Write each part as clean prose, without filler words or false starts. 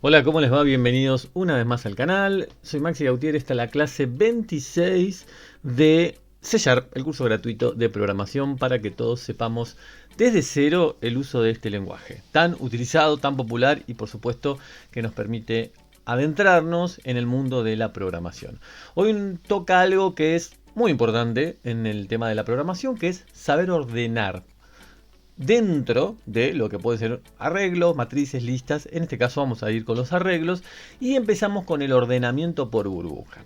Hola, ¿cómo les va? Bienvenidos una vez más al canal. Soy Maxi Gautier, esta es la clase 26 de C Sharp, el curso gratuito de programación para que todos sepamos desde cero el uso de este lenguaje tan utilizado, tan popular y por supuesto que nos permite adentrarnos en el mundo de la programación. Hoy toca algo que es muy importante en el tema de la programación, que es saber ordenar dentro de lo que puede ser arreglos, matrices, listas. En este caso vamos a ir con los arreglos y empezamos con el ordenamiento por burbuja.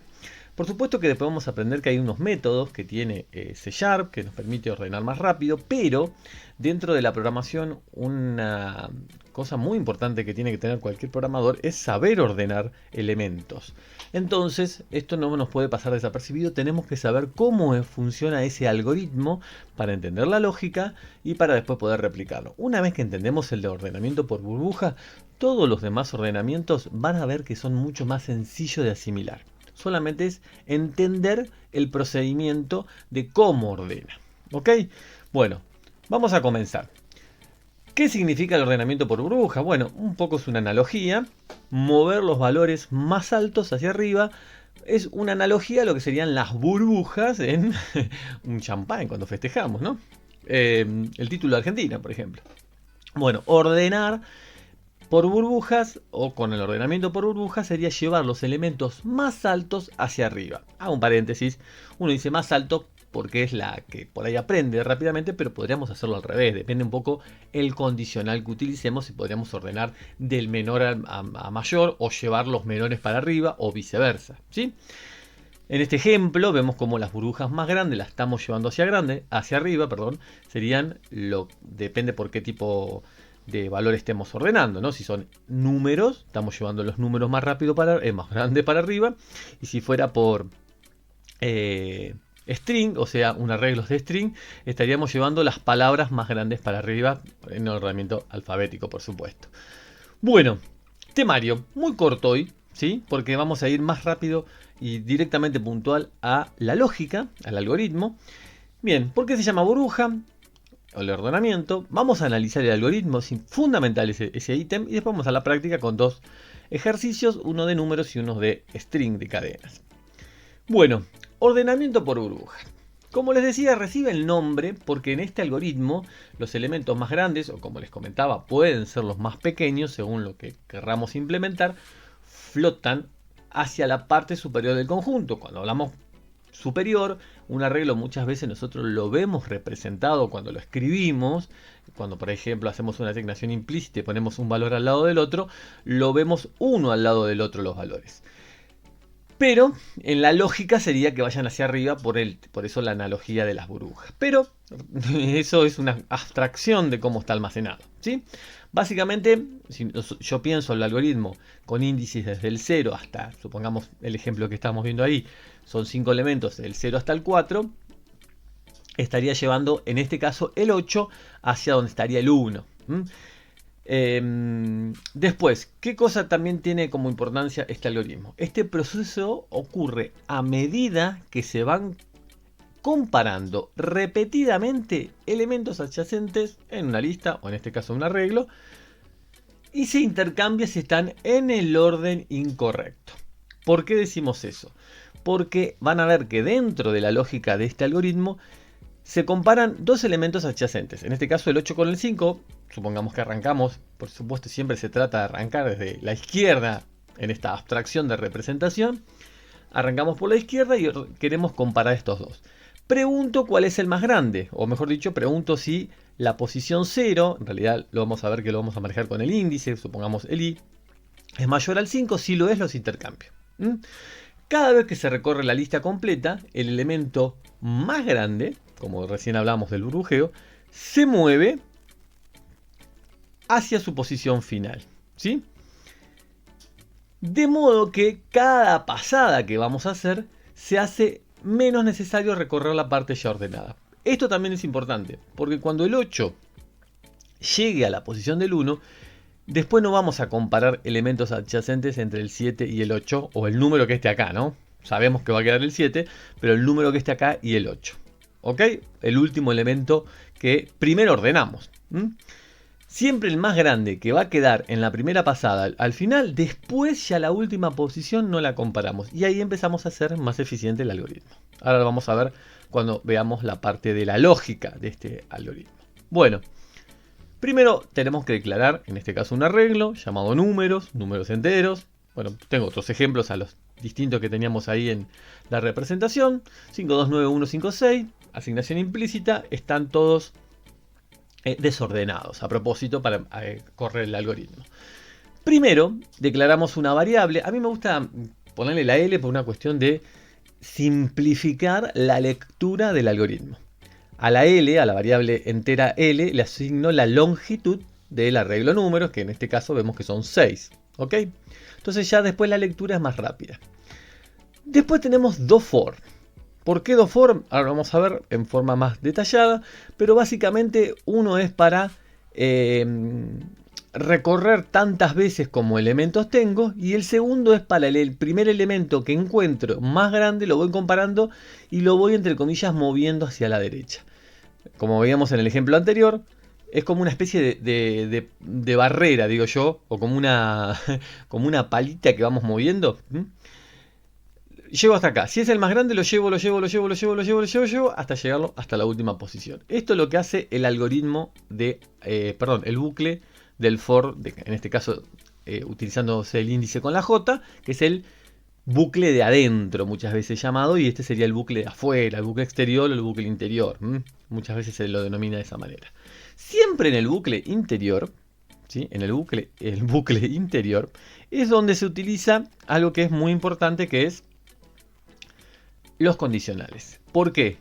Por supuesto que después vamos a aprender que hay unos métodos que tiene C Sharp que nos permite ordenar más rápido, pero dentro de la programación una cosa muy importante que tiene que tener cualquier programador es saber ordenar elementos. Entonces esto no nos puede pasar desapercibido, tenemos que saber cómo funciona ese algoritmo para entender la lógica y para después poder replicarlo. Una vez que entendemos el de ordenamiento por burbuja, todos los demás ordenamientos van a ver que son mucho más sencillos de asimilar. Solamente es entender el procedimiento de cómo ordena. ¿Ok? Bueno, vamos a comenzar. ¿Qué significa el ordenamiento por burbuja? Bueno, un poco es una analogía. Mover los valores más altos hacia arriba es una analogía a lo que serían las burbujas en un champán cuando festejamos, ¿no? El título de Argentina, por ejemplo. Bueno, ordenar por burbujas o con el ordenamiento por burbujas sería llevar los elementos más altos hacia arriba. Hago un paréntesis, uno dice más alto porque es la que por ahí aprende rápidamente, pero podríamos hacerlo al revés, depende un poco el condicional que utilicemos y podríamos ordenar del menor a mayor o llevar los menores para arriba o viceversa, ¿sí? En este ejemplo vemos como las burbujas más grandes las estamos llevando hacia arriba, serían depende por qué tipo de valor estemos ordenando, ¿no? Si son números, estamos llevando los números más rápido más grande para arriba, y si fuera por string, o sea, un arreglo de string, estaríamos llevando las palabras más grandes para arriba en el ordenamiento alfabético, por supuesto. Bueno, temario muy corto hoy, ¿sí? Porque vamos a ir más rápido y directamente puntual a la lógica, al algoritmo. Bien, ¿por qué se llama burbuja? O el ordenamiento. Vamos a analizar el algoritmo, es fundamental ese ítem, y después vamos a la práctica con dos ejercicios, uno de números y uno de string, de cadenas. Bueno, ordenamiento por burbuja. Como les decía, recibe el nombre porque en este algoritmo los elementos más grandes, o como les comentaba, pueden ser los más pequeños según lo que querramos implementar, flotan hacia la parte superior del conjunto. Cuando hablamos superior, un arreglo muchas veces nosotros lo vemos representado cuando lo escribimos, cuando por ejemplo hacemos una asignación implícita y ponemos un valor al lado del otro, lo vemos uno al lado del otro los valores. Pero en la llógica sería que vayan hacia arriba, por eso la analogía de las burbujas. Pero eso es una abstracción de cómo está almacenado, ¿sí? Básicamente, si yo pienso el algoritmo con índices desde el 0 hasta, supongamos el ejemplo que estamos viendo ahí, son 5 elementos del 0 hasta el 4, estaría llevando en este caso el 8 hacia donde estaría el 1. Después, ¿qué cosa también tiene como importancia este algoritmo? Este proceso ocurre a medida que se van comparando repetidamente elementos adyacentes en una lista, o en este caso un arreglo, y se intercambia si están en el orden incorrecto. ¿Por qué decimos eso? Porque van a ver que dentro de la lógica de este algoritmo se comparan dos elementos adyacentes. En este caso el 8 con el 5. Supongamos que arrancamos, por supuesto siempre se trata de arrancar desde la izquierda en esta abstracción de representación. Arrancamos por la izquierda y queremos comparar estos dos. Pregunto cuál es el más grande, o mejor dicho, pregunto si la posición 0, en realidad lo vamos a ver que lo vamos a manejar con el índice, supongamos el i, es mayor al 5, si lo es los intercambio. Cada vez que se recorre la lista completa, el elemento más grande, como recién hablamos del burbujeo, se mueve hacia su posición final, ¿sí? De modo que cada pasada que vamos a hacer se hace menos necesario recorrer la parte ya ordenada. Esto también es importante, porque cuando el 8 llegue a la posición del 1, después no vamos a comparar elementos adyacentes entre el 7 y el 8, o el número que esté acá, ¿no? Sabemos que va a quedar el 7, pero el número que esté acá y el 8. ¿Ok? El último elemento que primero ordenamos. Siempre el más grande que va a quedar en la primera pasada al final, después ya la última posición no la comparamos. Y ahí empezamos a hacer más eficiente el algoritmo. Ahora lo vamos a ver cuando veamos la parte de la lógica de este algoritmo. Bueno, primero tenemos que declarar, en este caso, un arreglo llamado números enteros. Bueno, tengo otros ejemplos a los distintos que teníamos ahí en la representación. 529156, asignación implícita, están todos desordenados a propósito para correr el algoritmo. Primero declaramos una variable. A mí me gusta ponerle la L por una cuestión de simplificar la lectura del algoritmo. A la L, a la variable entera L, le asigno la longitud del arreglo números, que en este caso vemos que son 6. ¿Ok? Entonces ya después la lectura es más rápida. Después tenemos do for. ¿Por qué do for? Ahora vamos a ver en forma más detallada, pero básicamente uno es para recorrer tantas veces como elementos tengo, y el segundo es para el primer elemento que encuentro más grande, lo voy comparando y lo voy entre comillas moviendo hacia la derecha. Como veíamos en el ejemplo anterior, es como una especie de barrera, digo yo, o como una palita que vamos moviendo. Llego hasta acá. Si es el más grande, lo llevo hasta llegarlo hasta la última posición. Esto es lo que hace el algoritmo el bucle del for, en este caso utilizándose el índice con la J, que es el bucle de adentro, muchas veces llamado, y este sería el bucle de afuera, el bucle exterior o el bucle interior. Muchas veces se lo denomina de esa manera. Siempre en el bucle interior, ¿sí? En el bucle interior es donde se utiliza algo que es muy importante, que es los condicionales. ¿Por qué?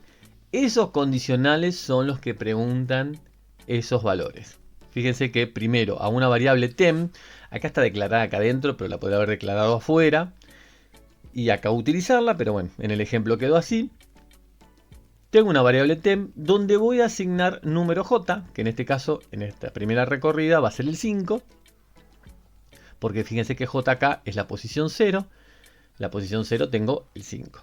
Esos condicionales son los que preguntan esos valores. Fíjense que primero a una variable tem, acá está declarada acá adentro, pero la podría haber declarado afuera, y acá utilizarla, pero bueno, en el ejemplo quedó así. Tengo una variable tem donde voy a asignar número j, que en este caso, en esta primera recorrida va a ser el 5, porque fíjense que j acá es la posición 0, la posición 0 tengo el 5.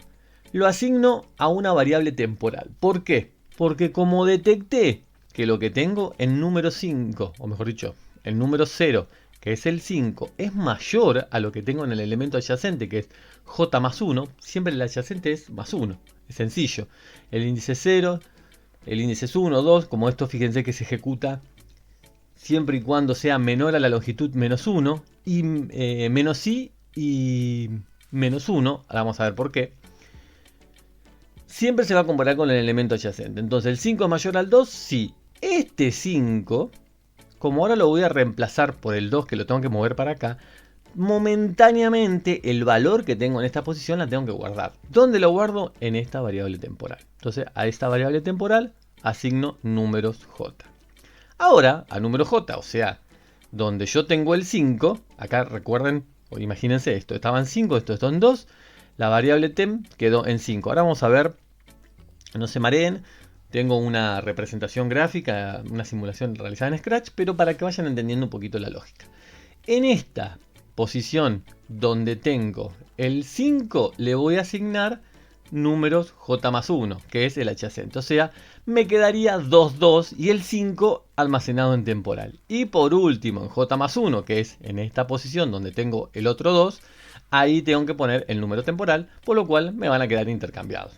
Lo asigno a una variable temporal. ¿Por qué? Porque como detecté que lo que tengo en número 5, o mejor dicho, el número 0, que es el 5, es mayor a lo que tengo en el elemento adyacente, que es j más 1, siempre el adyacente es más 1. Es sencillo. El índice 0, el índice es 1, 2, como esto fíjense que se ejecuta siempre y cuando sea menor a la longitud menos 1, y menos i y menos 1, ahora vamos a ver por qué. Siempre se va a comparar con el elemento adyacente. Entonces el 5 es mayor al 2, sí. Este 5, como ahora lo voy a reemplazar por el 2, que lo tengo que mover para acá, momentáneamente el valor que tengo en esta posición la tengo que guardar. ¿Dónde lo guardo? En esta variable temporal. Entonces a esta variable temporal asigno números j. Ahora a número j, o sea, donde yo tengo el 5, acá recuerden, o imagínense esto, estaban 5, esto está en 2, la variable tem quedó en 5. Ahora vamos a ver, no se mareen, tengo una representación gráfica, una simulación realizada en Scratch, pero para que vayan entendiendo un poquito la lógica. En esta posición donde tengo el 5, le voy a asignar números j más 1, que es el adyacente. O sea, me quedaría 2, 2 y el 5 almacenado en temporal. Y por último, en j más 1, que es en esta posición donde tengo el otro 2, ahí tengo que poner el número temporal, por lo cual me van a quedar intercambiados.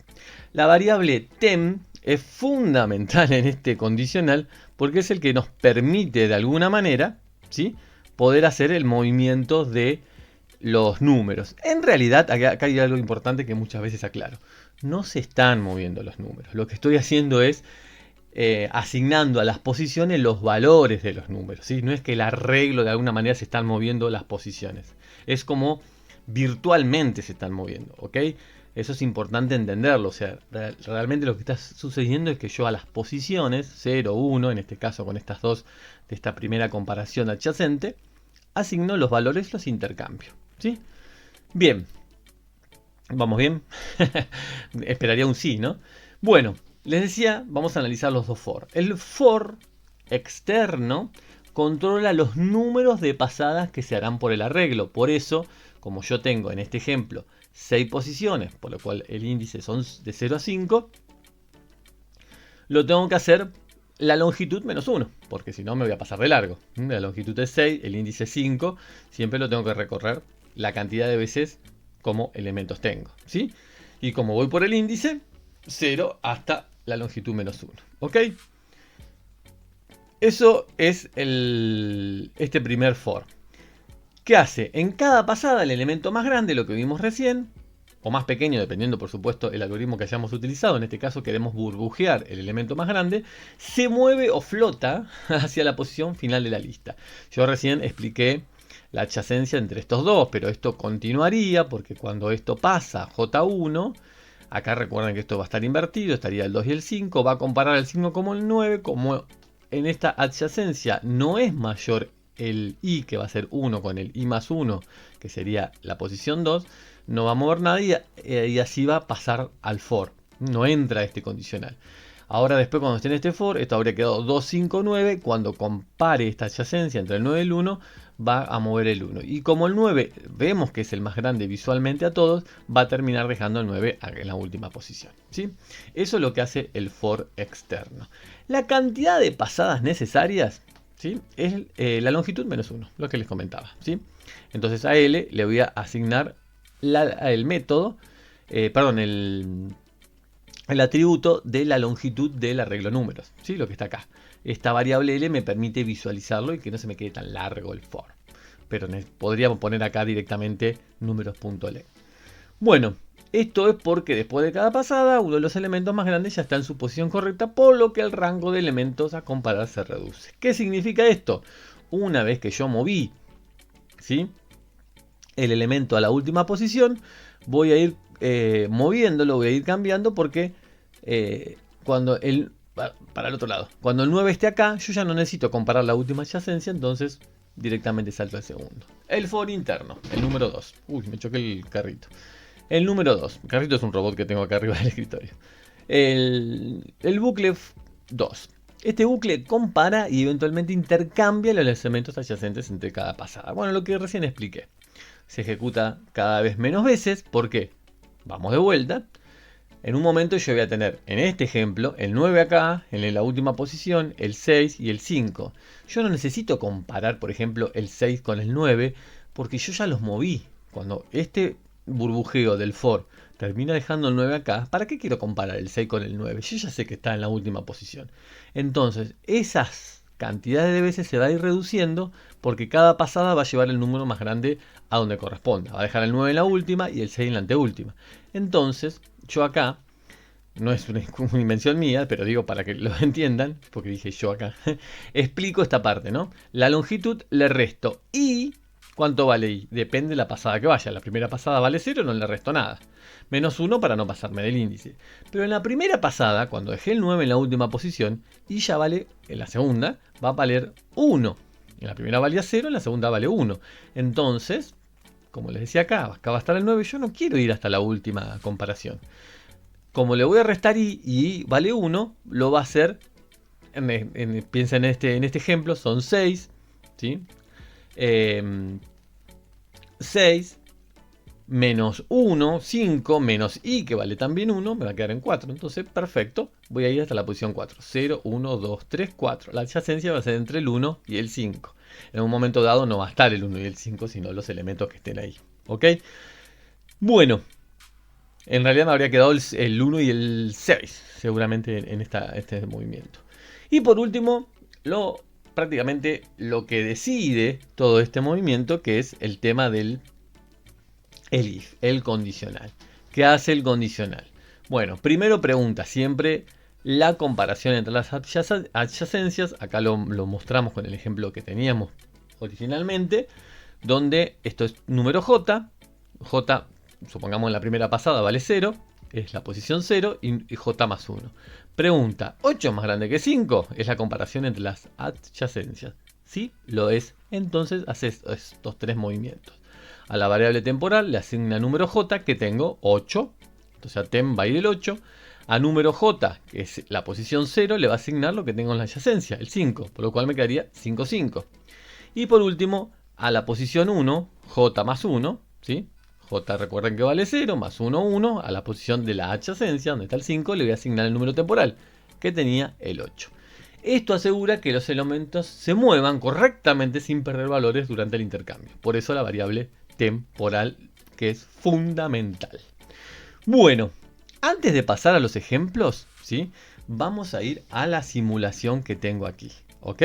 La variable tem es fundamental en este condicional porque es el que nos permite de alguna manera, ¿sí?, poder hacer el movimiento de los números. En realidad, acá hay algo importante que muchas veces aclaro. No se están moviendo los números. Lo que estoy haciendo es asignando a las posiciones los valores de los números, ¿sí? No es que el arreglo de alguna manera se están moviendo las posiciones. Es como virtualmente se están moviendo, ¿ok? Eso es importante entenderlo. O sea, realmente lo que está sucediendo es que yo a las posiciones 0, 1, en este caso con estas dos de esta primera comparación adyacente, asigno los valores, los intercambio, ¿sí? Bien. ¿Vamos bien? Esperaría un sí, ¿no? Bueno, les decía, vamos a analizar los dos for. El for externo controla los números de pasadas que se harán por el arreglo. Por eso, como yo tengo en este ejemplo 6 posiciones, por lo cual el índice son de 0 a 5, lo tengo que hacer la longitud menos 1, porque si no me voy a pasar de largo. La longitud es 6, el índice es 5, siempre lo tengo que recorrer la cantidad de veces como elementos tengo, ¿sí? Y como voy por el índice, 0 hasta la longitud menos 1, ¿ok? Eso es este primer for. ¿Qué hace? En cada pasada el elemento más grande, lo que vimos recién, o más pequeño, dependiendo por supuesto el algoritmo que hayamos utilizado, en este caso queremos burbujear el elemento más grande, se mueve o flota hacia la posición final de la lista. Yo recién expliqué la adyacencia entre estos dos, pero esto continuaría porque cuando esto pasa J1, acá recuerden que esto va a estar invertido, estaría el 2 y el 5, va a comparar el 5 como el 9, como en esta adyacencia no es mayor el i, que va a ser 1 con el i más 1, que sería la posición 2, no va a mover nada y así va a pasar al for. No entra este condicional. Ahora después cuando esté en este for, esto habría quedado 2, 5, 9. Cuando compare esta adyacencia entre el 9 y el 1, va a mover el 1. Y como el 9 vemos que es el más grande visualmente a todos, va a terminar dejando el 9 en la última posición, ¿sí? Eso es lo que hace el for externo. La cantidad de pasadas necesarias, ¿sí?, es la longitud menos 1, lo que les comentaba, ¿sí? Entonces a L le voy a asignar el método, el atributo de la longitud del arreglo números, ¿sí?, lo que está acá. Esta variable L me permite visualizarlo y que no se me quede tan largo el for. Pero podríamos poner acá directamente números.len. Bueno, esto es porque después de cada pasada, uno de los elementos más grandes ya está en su posición correcta, por lo que el rango de elementos a comparar se reduce. ¿Qué significa esto? Una vez que yo moví, ¿sí?, el elemento a la última posición, voy a ir moviéndolo, voy a ir cambiando porque cuando para el otro lado, cuando el 9 esté acá, yo ya no necesito comparar la última adyacencia, entonces directamente salto al segundo. El for interno, el número 2. Uy, me choqué el carrito. El número 2. El carrito es un robot que tengo acá arriba del escritorio. El bucle 2. Este bucle compara y eventualmente intercambia los elementos adyacentes entre cada pasada. Bueno, lo que recién expliqué. Se ejecuta cada vez menos veces. ¿Por qué? Vamos de vuelta. En un momento yo voy a tener, en este ejemplo, el 9 acá, en la última posición, el 6 y el 5. Yo no necesito comparar, por ejemplo, el 6 con el 9, porque yo ya los moví. Cuando este burbujeo del for termina dejando el 9 acá, ¿para qué quiero comparar el 6 con el 9? Yo ya sé que está en la última posición. Entonces, esas cantidades de veces se va a ir reduciendo porque cada pasada va a llevar el número más grande a donde corresponda. Va a dejar el 9 en la última y el 6 en la anteúltima. Entonces, yo acá, no es una invención mía, pero digo para que lo entiendan, porque dije yo acá, explico esta parte, ¿no? La longitud le resto y... ¿cuánto vale i? Depende de la pasada que vaya. La primera pasada vale 0, no le resto nada. Menos 1 para no pasarme del índice. Pero en la primera pasada, cuando dejé el 9 en la última posición, y ya vale, en la segunda, va a valer 1. En la primera valía 0, en la segunda vale 1. Entonces, como les decía acá va a estar el 9, yo no quiero ir hasta la última comparación. Como le voy a restar i y vale 1, lo va a hacer, piensa en este ejemplo, son 6, ¿sí? 6 menos 1, 5 menos i, que vale también 1, me va a quedar en 4. Entonces, perfecto, voy a ir hasta la posición 4. 0, 1, 2, 3, 4. La adyacencia va a ser entre el 1 y el 5. En un momento dado no va a estar el 1 y el 5, sino los elementos que estén ahí. ¿Ok? Bueno, en realidad me habría quedado el 1 y el 6, seguramente en este movimiento. Y por último, prácticamente lo que decide todo este movimiento, que es el tema del if, el condicional. ¿Qué hace el condicional? Bueno, primero pregunta siempre la comparación entre las adyacencias. Acá lo mostramos con el ejemplo que teníamos originalmente, donde esto es número j. J, supongamos en la primera pasada, vale 0. Es la posición 0 y j más 1. Pregunta, ¿8 es más grande que 5? Es la comparación entre las adyacencias. ¿Sí? Lo es. Entonces haces estos tres movimientos. A la variable temporal le asigna número j, que tengo 8. Entonces a tem va a ir el 8. A número j, que es la posición 0, le va a asignar lo que tengo en la adyacencia, el 5. Por lo cual me quedaría 5, 5. Y por último, a la posición 1, j más 1, ¿sí? J, recuerden que vale 0, más 1, 1. A la posición de la adyacencia, donde está el 5, le voy a asignar el número temporal, que tenía el 8. Esto asegura que los elementos se muevan correctamente sin perder valores durante el intercambio. Por eso la variable temporal, que es fundamental. Bueno, antes de pasar a los ejemplos, ¿sí? Vamos a ir a la simulación que tengo aquí. ¿Ok?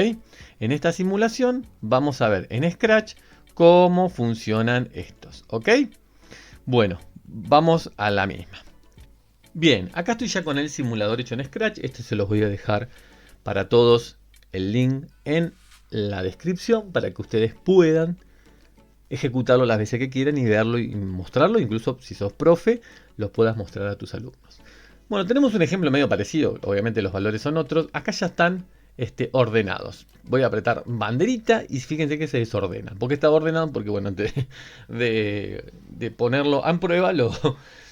En esta simulación vamos a ver en Scratch cómo funcionan estos. ¿Ok? Bueno, vamos a la misma. Bien, acá estoy ya con el simulador hecho en Scratch. Este se los voy a dejar para todos el link en la descripción para que ustedes puedan ejecutarlo las veces que quieran y verlo y mostrarlo. Incluso si sos profe, lo puedas mostrar a tus alumnos. Bueno, tenemos un ejemplo medio parecido. Obviamente los valores son otros. Acá ya están ordenados. Voy a apretar banderita y fíjense que se desordena. ¿Por qué está ordenado? Porque bueno, antes de ponerlo en prueba lo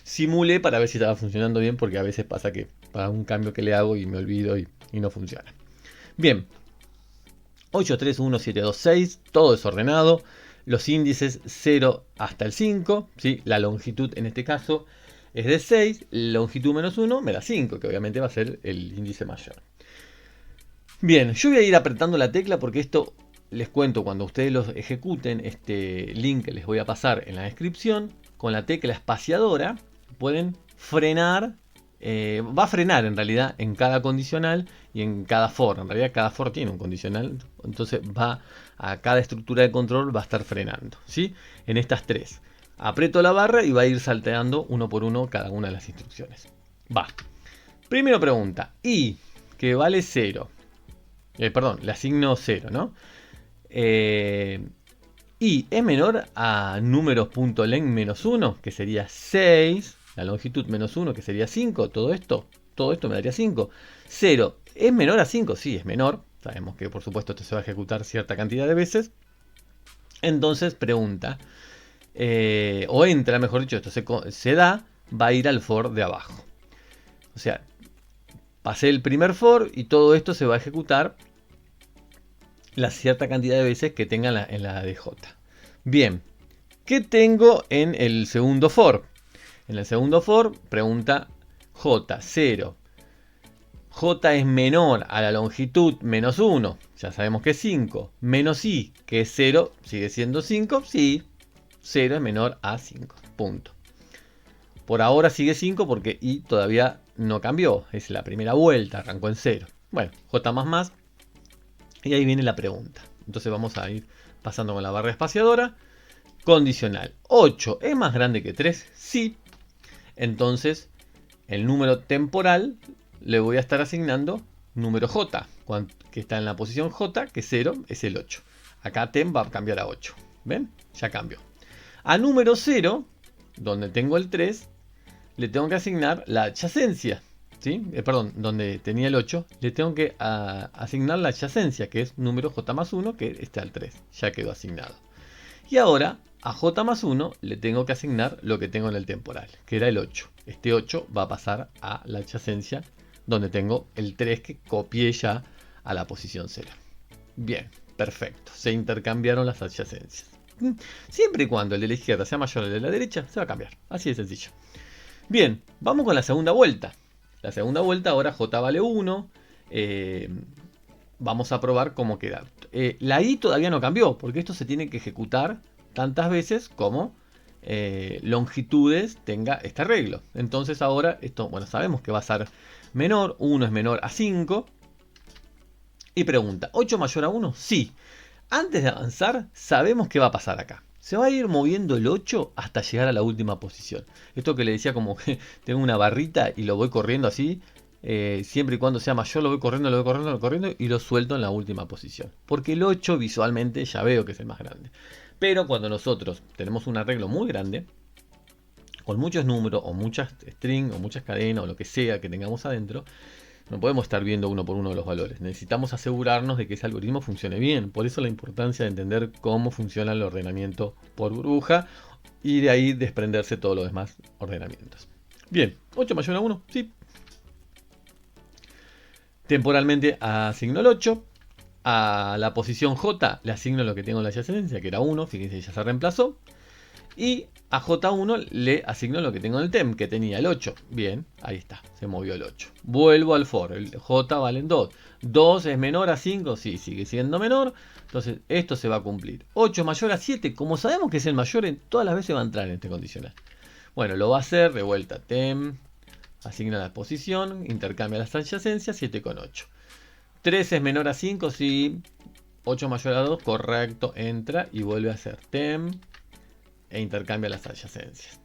simulé para ver si estaba funcionando bien, porque a veces pasa que para un cambio que le hago y me olvido y no funciona. Bien, 8, 3, 1, 7, 2, 6, todo desordenado. Los índices 0 hasta el 5, ¿sí? La longitud en este caso es de 6, longitud menos 1 me da 5, que obviamente va a ser el índice mayor. Bien, yo voy a ir apretando la tecla porque esto les cuento cuando ustedes los ejecuten, este link que les voy a pasar en la descripción, con la tecla espaciadora pueden frenar, va a frenar en realidad en cada condicional y en cada for. En realidad cada for tiene un condicional, entonces va a cada estructura de control va a estar frenando, ¿sí? En estas tres. Aprieto la barra y va a ir salteando uno por uno cada una de las instrucciones. Va. Primero pregunta, y que vale 0. Perdón, le asigno 0, ¿no? Y es menor a números.length menos 1, que sería 6. La longitud menos 1, que sería 5. Todo esto me daría 5. 0, ¿es menor a 5? Sí, es menor. Sabemos que por supuesto esto se va a ejecutar cierta cantidad de veces. Entonces pregunta, o entra, mejor dicho, esto se da, va a ir al for de abajo. O sea, pasé el primer for y todo esto se va a ejecutar la cierta cantidad de veces que tenga en la DJ. Bien, ¿qué tengo en el segundo for? En el segundo for pregunta J, 0. J es menor a la longitud menos 1, ya sabemos que es 5. Menos I, que es 0, sigue siendo 5, sí. 0 es menor a 5, punto. Por ahora sigue 5 porque I todavía no cambió, es la primera vuelta, arrancó en 0. Bueno, J más. Y ahí viene la pregunta. Entonces vamos a ir pasando con la barra espaciadora. Condicional. 8 es más grande que 3, sí. Entonces el número temporal le voy a estar asignando número J, que está en la posición J, que 0 es el 8. Acá tem va a cambiar a 8. ¿Ven? Ya cambió. A número 0, donde tengo el 3, le tengo que asignar la adyacencia. ¿Sí? Perdón, donde tenía el 8, le tengo que asignar la adyacencia, que es número J más 1, que está al 3. Ya quedó asignado. Y ahora a J más 1 le tengo que asignar lo que tengo en el temporal, que era el 8. Este 8 va a pasar a la adyacencia, donde tengo el 3 que copié ya a la posición 0. Bien, perfecto. Se intercambiaron las adyacencias. Siempre y cuando el de la izquierda sea mayor al de la derecha, se va a cambiar. Así de sencillo. Bien, vamos con la segunda vuelta. La segunda vuelta ahora J vale 1. Vamos a probar cómo queda. La I todavía no cambió, porque esto se tiene que ejecutar tantas veces como longitudes tenga este arreglo. Entonces ahora esto, bueno, sabemos que va a ser menor. 1 es menor a 5. Y pregunta, ¿8 mayor a 1? Sí. Antes de avanzar, sabemos qué va a pasar acá. Se va a ir moviendo el 8 hasta llegar a la última posición. Esto que le decía, como que tengo una barrita y lo voy corriendo así. Siempre y cuando sea mayor lo voy corriendo y lo suelto en la última posición. Porque el 8 visualmente ya veo que es el más grande. Pero cuando nosotros tenemos un arreglo muy grande, con muchos números o muchas strings o muchas cadenas o lo que sea que tengamos adentro, no podemos estar viendo uno por uno de los valores. Necesitamos asegurarnos de que ese algoritmo funcione bien. Por eso la importancia de entender cómo funciona el ordenamiento por burbuja y de ahí desprenderse todos los demás ordenamientos. Bien, 8 mayor a 1, sí. Temporalmente asigno el 8. A la posición J le asigno lo que tengo en la adyacencia, que era 1. Fíjense, ya se reemplazó. Y a J1 le asigno lo que tengo en el TEM, que tenía el 8. Bien, ahí está, se movió el 8. Vuelvo al for, el J vale 2. 2 es menor a 5, sí, sigue siendo menor. Entonces esto se va a cumplir. 8 mayor a 7, como sabemos que es el mayor, en todas las veces va a entrar en este condicional. Bueno, lo va a hacer de vuelta. TEM, asigna la posición, intercambia las adyacencias, 7 con 8. 3 es menor a 5, sí. 8 mayor a 2, correcto, entra y vuelve a hacer TEM e intercambia las adyacencias.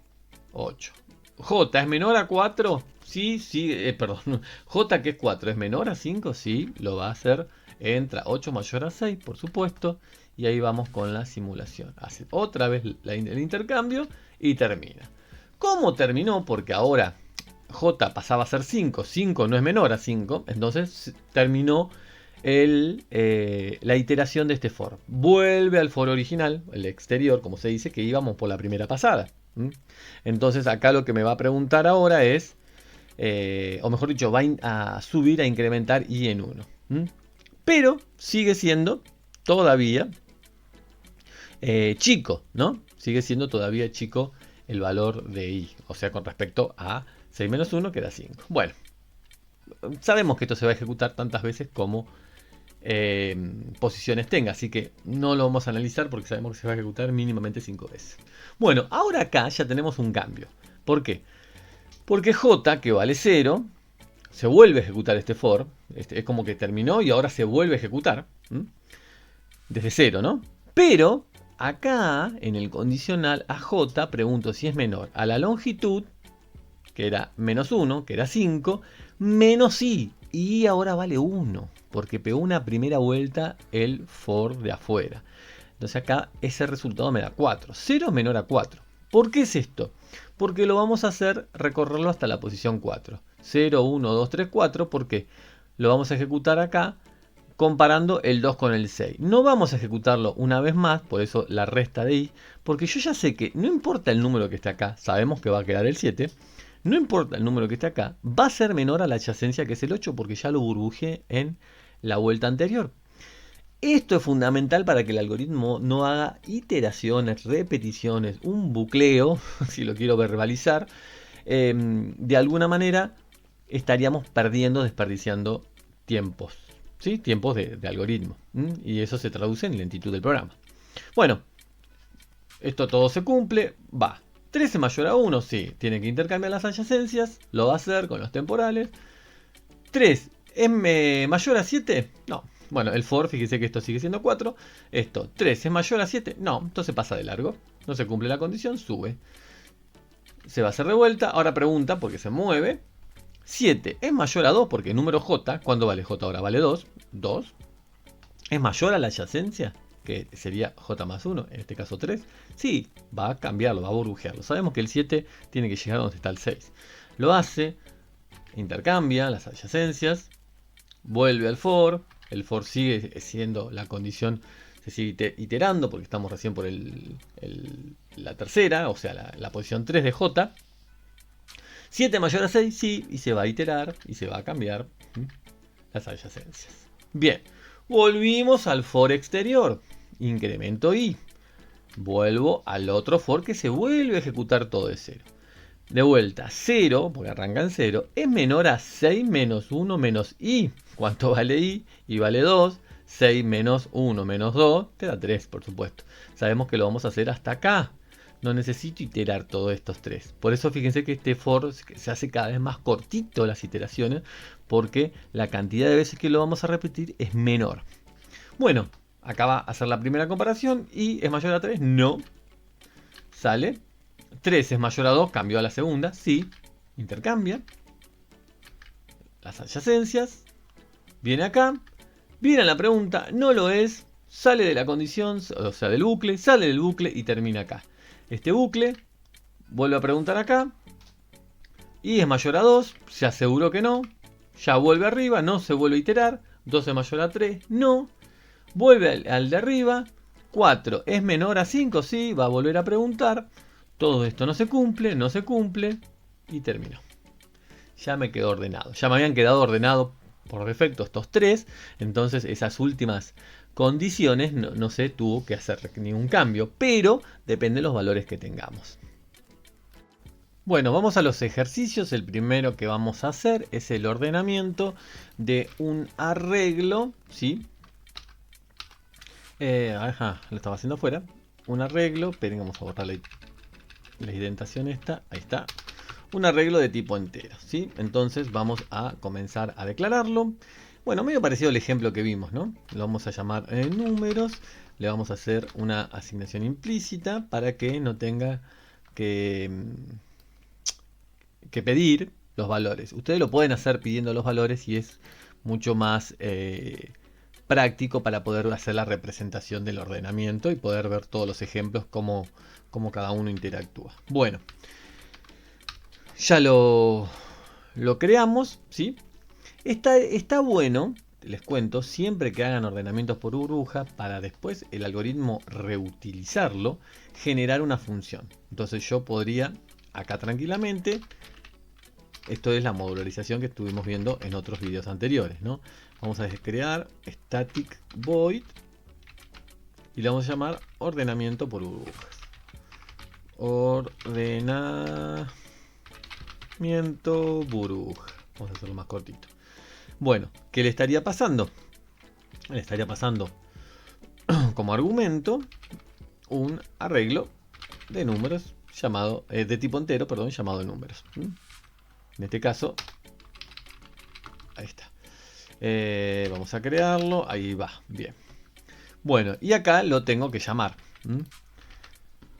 8. J es menor a 4, sí, sí, perdón. J que es 4 es menor a 5, sí, lo va a hacer. Entra 8 mayor a 6, por supuesto. Y ahí vamos con la simulación. Hace otra vez el intercambio y termina. ¿Cómo terminó? Porque ahora J pasaba a ser 5. 5 no es menor a 5. Entonces terminó la iteración de este for. Vuelve al for original, el exterior, como se dice, que íbamos por la primera pasada. Entonces acá lo que me va a preguntar ahora es, o mejor dicho, va a subir, a incrementar i en 1. Pero sigue siendo todavía chico, ¿no? Sigue siendo todavía chico el valor de i, o sea, con respecto a 6 menos 1, que da 5. Bueno, sabemos que esto se va a ejecutar tantas veces como posiciones tenga, así que no lo vamos a analizar porque sabemos que se va a ejecutar mínimamente 5 veces. Bueno, ahora acá ya tenemos un cambio. ¿Por qué? Porque J, que vale 0, se vuelve a ejecutar este for. Es como que terminó y ahora se vuelve a ejecutar. Desde 0, ¿no? Pero acá, en el condicional, a J pregunto si es menor a la longitud, que era menos 1, que era 5, menos i. Y ahora vale 1, porque pegó una primera vuelta el for de afuera. Entonces acá ese resultado me da 4. 0 es menor a 4. ¿Por qué es esto? Porque lo vamos a hacer recorrerlo hasta la posición 4. 0, 1, 2, 3, 4. ¿Por qué? Lo vamos a ejecutar acá comparando el 2 con el 6. No vamos a ejecutarlo una vez más, por eso la resta de i. Porque yo ya sé que no importa el número que esté acá, sabemos que va a quedar el 7. No importa el número que esté acá, va a ser menor a la adyacencia que es el 8 porque ya lo burbujé en la vuelta anterior. Esto es fundamental para que el algoritmo no haga iteraciones, repeticiones, un bucleo, si lo quiero verbalizar. De alguna manera estaríamos desperdiciando tiempos, ¿sí? Tiempos de algoritmo. Y eso se traduce en lentitud del programa. Bueno, esto todo se cumple, va. 3 es mayor a 1, sí, tiene que intercambiar las adyacencias, lo va a hacer con los temporales. 3 es mayor a 7, no. Bueno, el for, fíjese que esto sigue siendo 4. Esto, 3 es mayor a 7, no, entonces pasa de largo. No se cumple la condición, sube. Se va a hacer de vuelta, ahora pregunta porque se mueve. 7 es mayor a 2 porque el número j, ¿cuándo vale j ahora? Vale 2. 2. ¿Es mayor a la adyacencia? Que sería j más 1, en este caso 3. Sí, va a cambiarlo, va a burbujearlo. Sabemos que el 7 tiene que llegar donde está el 6. Lo hace, intercambia las adyacencias, vuelve al for. El for sigue siendo la condición, se sigue iterando porque estamos recién por la tercera, o sea, la posición 3 de j. 7 mayor a 6, sí, y se va a iterar y se va a cambiar las adyacencias. Bien, volvimos al for exterior. Incremento i. Vuelvo al otro for que se vuelve a ejecutar todo de 0. De vuelta, 0, porque arranca en 0, es menor a 6 menos 1 menos i. ¿Cuánto vale i? I vale 2. 6 menos 1 menos 2 te da 3, por supuesto. Sabemos que lo vamos a hacer hasta acá. No necesito iterar todos estos 3. Por eso fíjense que este for se hace cada vez más cortito las iteraciones, porque la cantidad de veces que lo vamos a repetir es menor. Bueno, acá va a hacer la primera comparación. ¿Y es mayor a 3? No. Sale. 3 es mayor a 2, cambió a la segunda. Sí. Intercambia las adyacencias. Viene acá. Viene a la pregunta. No lo es. Sale de la condición, o sea, del bucle. Sale del bucle y termina acá. Este bucle. Vuelve a preguntar acá. Y es mayor a 2. Se aseguró que no. Ya vuelve arriba. No se vuelve a iterar. 2 es mayor a 3. No. Vuelve al de arriba. 4 es menor a 5. Sí. Va a volver a preguntar. Todo esto no se cumple. No se cumple. Y terminó. Ya me quedó ordenado. Ya me habían quedado ordenado por defecto estos 3. Entonces esas últimas condiciones no se tuvo que hacer ningún cambio, pero depende de los valores que tengamos. Bueno, vamos a los ejercicios. El primero que vamos a hacer es el ordenamiento de un arreglo, ¿sí? Lo estaba haciendo afuera. Un arreglo, pero vamos a borrar la indentación esta, ahí está. Un arreglo de tipo entero, ¿sí? Entonces vamos a comenzar a declararlo. Bueno, medio parecido al ejemplo que vimos, ¿no? Lo vamos a llamar números. Le vamos a hacer una asignación implícita para que no tenga que pedir los valores. Ustedes lo pueden hacer pidiendo los valores y es mucho más práctico para poder hacer la representación del ordenamiento y poder ver todos los ejemplos, cómo cada uno interactúa. Bueno, ya lo creamos, ¿sí? Está bueno, les cuento, siempre que hagan ordenamientos por burbuja, para después el algoritmo reutilizarlo, generar una función. Entonces yo podría, acá tranquilamente, esto es la modularización que estuvimos viendo en otros videos anteriores, ¿no? Vamos a crear static void y le vamos a llamar ordenamiento por burbujas. Ordenamiento burbuja. Vamos a hacerlo más cortito. Bueno, ¿qué le estaría pasando? Le estaría pasando como argumento un arreglo de números llamado, de tipo entero, perdón, llamado números. En este caso, ahí está. Vamos a crearlo, ahí va, bien. Bueno, y acá lo tengo que llamar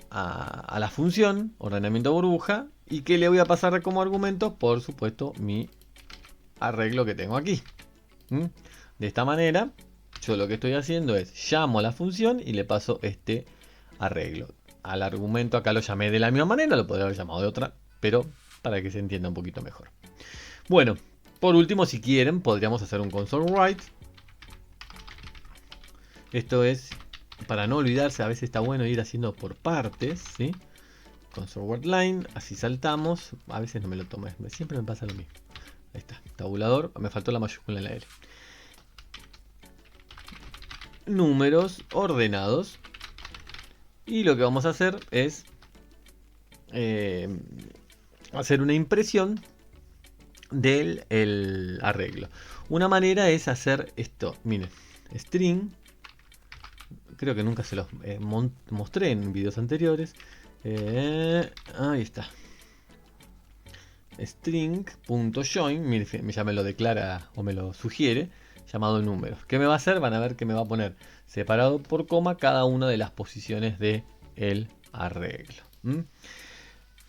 a la función ordenamiento burbuja. ¿Y qué le voy a pasar como argumento? Por supuesto, mi arreglo que tengo aquí. De esta manera, yo lo que estoy haciendo es llamo a la función y le paso este arreglo. Al argumento acá lo llamé de la misma manera, lo podría haber llamado de otra, pero para que se entienda un poquito mejor. Bueno, por último, si quieren, podríamos hacer un console write. Esto es, para no olvidarse, a veces está bueno ir haciendo por partes, ¿sí? Console write line, así saltamos. A veces no me lo tomé, siempre me pasa lo mismo. Ahí está, tabulador, me faltó la mayúscula en la L. Números ordenados. Y lo que vamos a hacer es hacer una impresión del arreglo. Una manera es hacer esto, miren, string, creo que nunca se los mostré en videos anteriores. Ahí está, string.join, miren, ya me lo declara o me lo sugiere, llamado números. ¿Qué me va a hacer? Van a ver que me va a poner separado por coma cada una de las posiciones del arreglo.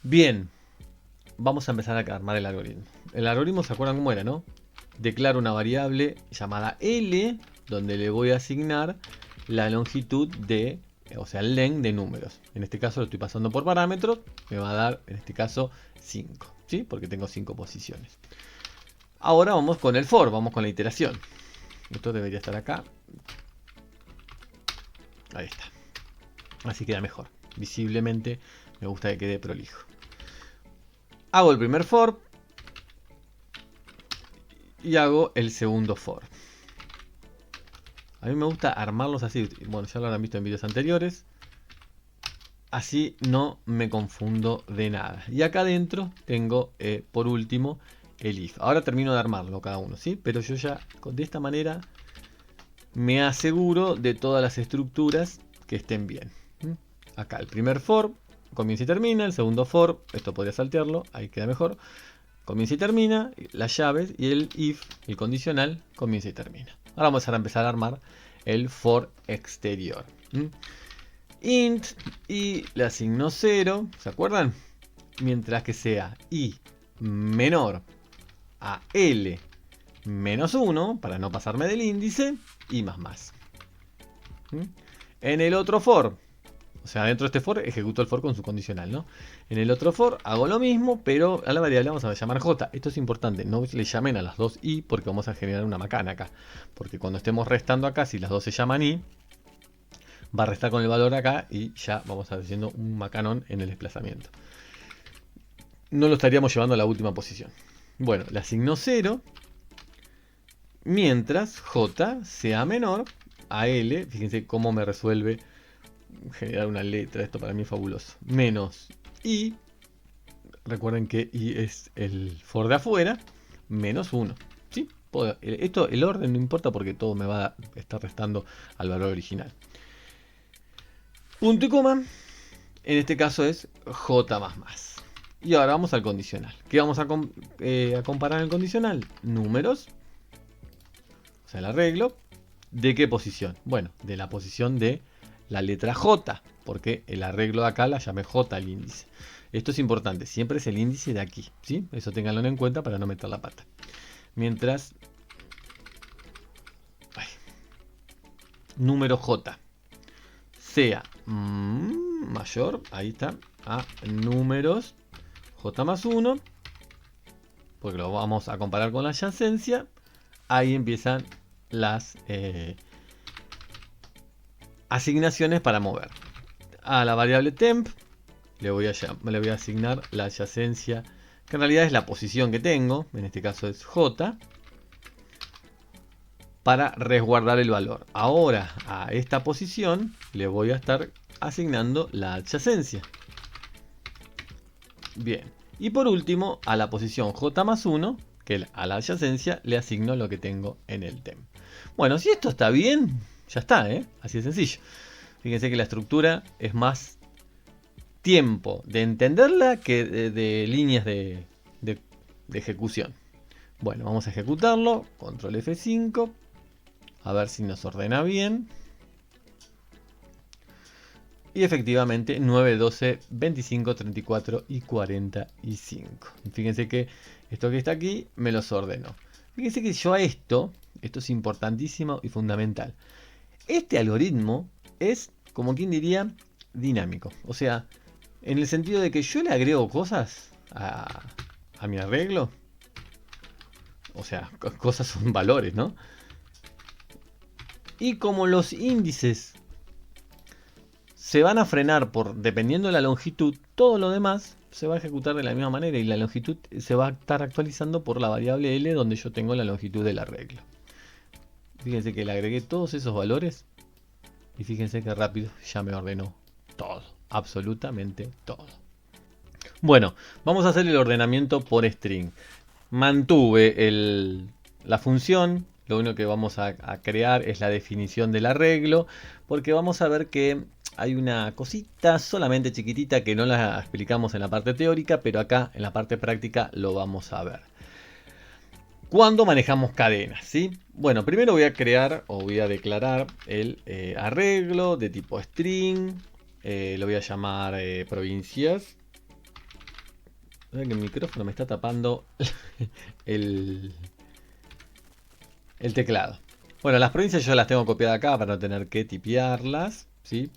Bien, vamos a empezar a armar el algoritmo. El algoritmo, ¿se acuerdan cómo era, no? Declaro una variable llamada L, donde le voy a asignar la longitud de, o sea, el len de números. En este caso lo estoy pasando por parámetros, me va a dar, en este caso, 5, ¿sí? Porque tengo 5 posiciones. Ahora vamos con el for, vamos con la iteración. Esto debería estar acá. Ahí está. Así queda mejor. Visiblemente me gusta que quede prolijo. Hago el primer for y hago el segundo for. A mí me gusta armarlos así. Bueno, ya lo habrán visto en vídeos anteriores. Así no me confundo de nada. Y acá adentro tengo, por último, el if. Ahora termino de armarlo cada uno, ¿sí? Pero yo ya de esta manera me aseguro de todas las estructuras que estén bien. Acá el primer for comienza y termina, el segundo for, esto podría saltearlo, ahí queda mejor. Comienza y termina, las llaves, y el if, el condicional, comienza y termina. Ahora vamos a empezar a armar el for exterior. Int y le asigno 0, ¿se acuerdan? Mientras que sea i menor a l menos 1, para no pasarme del índice, y más. En el otro for, o sea, dentro de este for ejecuto el for con su condicional, ¿no? En el otro for hago lo mismo, pero a la variable vamos a llamar j. Esto es importante, no le llamen a las dos i porque vamos a generar una macana acá. Porque cuando estemos restando acá, si las dos se llaman i, va a restar con el valor acá y ya vamos a estar haciendo un macanón en el desplazamiento. No lo estaríamos llevando a la última posición. Bueno, le asigno 0 mientras j sea menor a L, fíjense cómo me resuelve generar una letra. Esto para mí es fabuloso. Menos I. Recuerden que I es el for de afuera. Menos 1. ¿Sí? Esto, el orden no importa porque todo me va a estar restando al valor original. Punto y coma. En este caso es J++. Y ahora vamos al condicional. ¿Qué vamos a comparar en el condicional? Números. O sea, el arreglo. ¿De qué posición? Bueno, de la posición de la letra J. Porque el arreglo de acá la llamé J al índice. Esto es importante. Siempre es el índice de aquí. ¿Sí? Eso ténganlo en cuenta para no meter la pata. Mientras... número J sea mayor, ahí está, a números J+1, porque lo vamos a comparar con la adyacencia. Ahí empiezan las asignaciones para mover. A la variable temp le voy a asignar la adyacencia, que en realidad es la posición que tengo, en este caso es J, para resguardar el valor. Ahora a esta posición le voy a estar asignando la adyacencia. Bien. Y por último, a la posición J+1, que a la adyacencia le asigno lo que tengo en el temp. Bueno, si esto está bien, ya está, ¿eh? Así de sencillo. Fíjense que la estructura es más tiempo de entenderla que de líneas de ejecución. Bueno, vamos a ejecutarlo. Control F5. A ver si nos ordena bien. Y efectivamente 9, 12, 25, 34 y 45. Fíjense que esto que está aquí me los ordenó. Fíjense que yo a esto es importantísimo y fundamental. Este algoritmo es, como quien diría, dinámico. O sea, en el sentido de que yo le agrego cosas a mi arreglo. O sea, cosas son valores, ¿no? Y como los índices se van a frenar dependiendo de la longitud, todo lo demás se va a ejecutar de la misma manera y la longitud se va a estar actualizando por la variable L donde yo tengo la longitud del arreglo. Fíjense que le agregué todos esos valores y fíjense que rápido ya me ordenó todo, absolutamente todo. Bueno, vamos a hacer el ordenamiento por string. Mantuve la función. Lo único que vamos a crear es la definición del arreglo, porque vamos a ver que hay una cosita solamente chiquitita que no la explicamos en la parte teórica, pero acá en la parte práctica lo vamos a ver. ¿Cuándo manejamos cadenas? ¿Sí? Bueno, primero voy a crear o voy a declarar el arreglo de tipo string. Lo voy a llamar provincias. Que el micrófono me está tapando el teclado. Bueno, las provincias yo las tengo copiadas acá para no tener que tipearlas, ¿sí?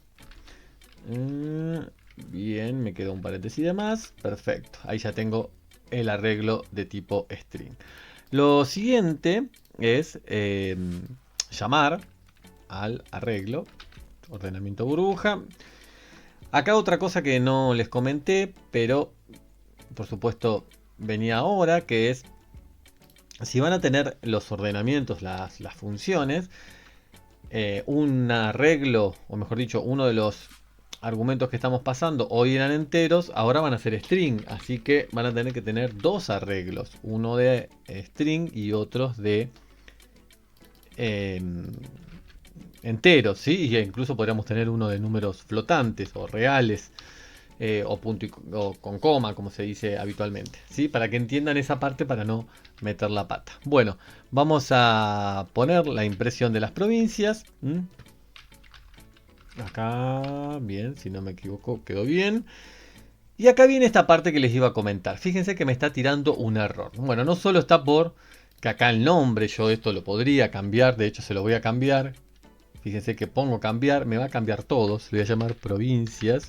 Bien, me quedó un paréntesis de más. Perfecto, ahí ya tengo el arreglo de tipo string. Lo siguiente es llamar al arreglo, ordenamiento burbuja. Acá otra cosa que no les comenté, pero por supuesto venía ahora, que es si van a tener los ordenamientos, las funciones, un arreglo, o mejor dicho, uno de los argumentos que estamos pasando hoy eran enteros, ahora van a ser string, así que van a tener que tener dos arreglos, uno de string y otros de enteros, ¿sí? Y incluso podríamos tener uno de números flotantes o reales. O con coma, como se dice habitualmente, ¿sí? Para que entiendan esa parte para no meter la pata. Bueno, vamos a poner la impresión de las provincias. Acá, bien, si no me equivoco, quedó bien. Y acá viene esta parte que les iba a comentar. Fíjense que me está tirando un error. Bueno, no solo está por que acá el nombre, yo esto lo podría cambiar, de hecho se lo voy a cambiar. Fíjense que pongo cambiar, me va a cambiar todo, se lo voy a llamar provincias.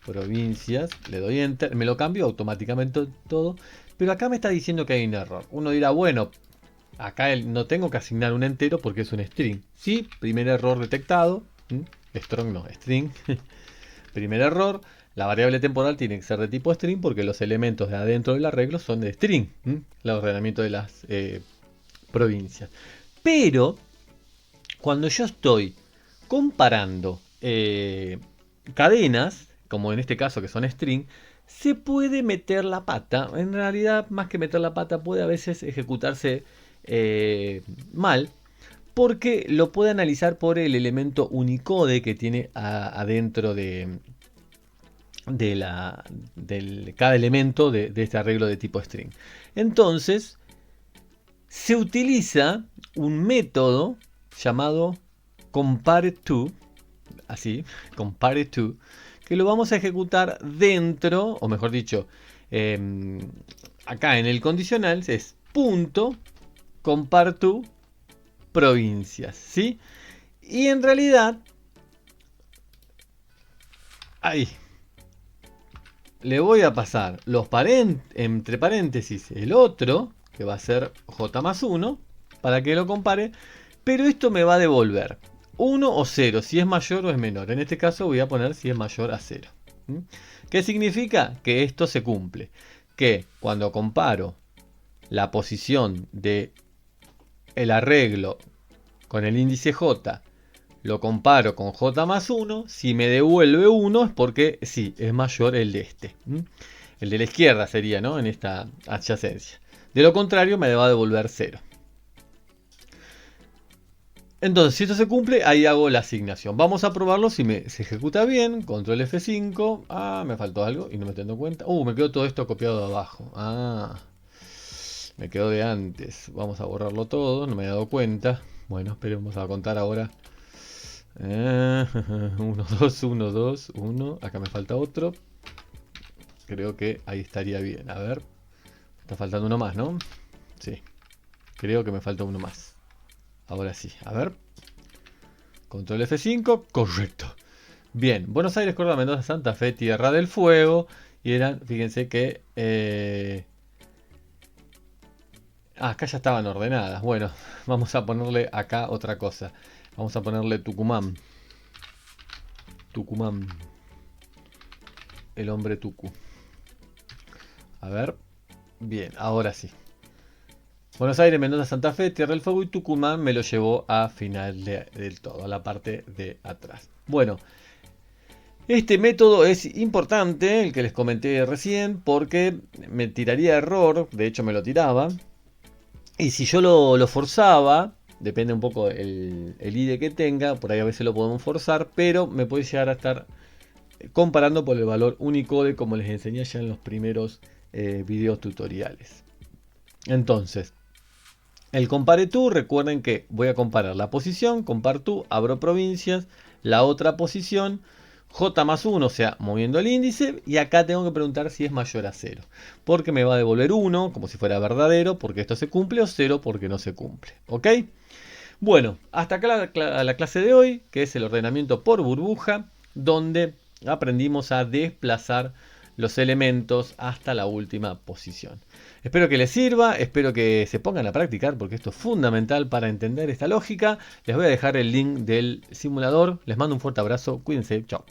Provincias, le doy enter, me lo cambio automáticamente todo, pero acá me está diciendo que hay un error. Uno dirá, bueno, acá no tengo que asignar un entero porque es un string. Sí, primer error detectado. Strong no, string. Primer error, la variable temporal tiene que ser de tipo string porque los elementos de adentro del arreglo son de string. El ordenamiento de las provincias. Pero cuando yo estoy comparando cadenas, como en este caso que son string, se puede meter la pata. En realidad, más que meter la pata, puede a veces ejecutarse mal, porque lo puede analizar por el elemento Unicode que tiene adentro de cada elemento de este arreglo de tipo string. Entonces, se utiliza un método llamado compareTo, así, compareTo, que lo vamos a ejecutar dentro, o mejor dicho, acá en el condicional es punto compareTo provincias, ¿sí? Y en realidad, ahí, le voy a pasar entre paréntesis el otro, que va a ser j más 1, para que lo compare, pero esto me va a devolver 1 o 0, si es mayor o es menor. En este caso voy a poner si es mayor a 0. ¿Qué significa? Que esto se cumple. Que cuando comparo la posición de el arreglo con el índice j, lo comparo con j más 1, si me devuelve 1 es porque sí, es mayor el de este. El de la izquierda sería, ¿no? En esta adyacencia. De lo contrario me va a devolver 0. Entonces, si esto se cumple, ahí hago la asignación. Vamos a probarlo si se ejecuta bien. Control F5. Ah, me faltó algo y no me estoy dando cuenta. Me quedó todo esto copiado de abajo. Ah, me quedó de antes. Vamos a borrarlo todo, no me he dado cuenta. Bueno, esperemos a contar ahora. 1, 2, 1, 2, 1. Acá me falta otro. Creo que ahí estaría bien. A ver. Está faltando uno más, ¿no? Sí. Creo que me falta uno más. Ahora sí. A ver. Control F5. Correcto. Bien. Buenos Aires, Córdoba, Mendoza, Santa Fe, Tierra del Fuego. Y eran, fíjense que... acá ya estaban ordenadas. Bueno, vamos a ponerle acá otra cosa. Vamos a ponerle Tucumán. Tucumán. El hombre Tucu. A ver. Bien, ahora sí. Buenos Aires, Mendoza, Santa Fe, Tierra del Fuego y Tucumán me lo llevó a final del todo, a la parte de atrás. Bueno, este método es importante, el que les comenté recién, porque me tiraría error, de hecho me lo tiraba. Y si yo lo forzaba, depende un poco el IDE que tenga, por ahí a veces lo podemos forzar, pero me puede llegar a estar comparando por el valor Unicode, como les enseñé ya en los primeros videos tutoriales. Entonces, el compareTo, recuerden que voy a comparar la posición, compareTo, abro provincias, la otra posición, j más 1, o sea, moviendo el índice, y acá tengo que preguntar si es mayor a 0, porque me va a devolver 1, como si fuera verdadero, porque esto se cumple, o 0, porque no se cumple, ¿ok? Bueno, hasta acá la clase de hoy, que es el ordenamiento por burbuja, donde aprendimos a desplazar los elementos hasta la última posición. Espero que les sirva, espero que se pongan a practicar porque esto es fundamental para entender esta lógica. Les voy a dejar el link del simulador. Les mando un fuerte abrazo, cuídense, chao.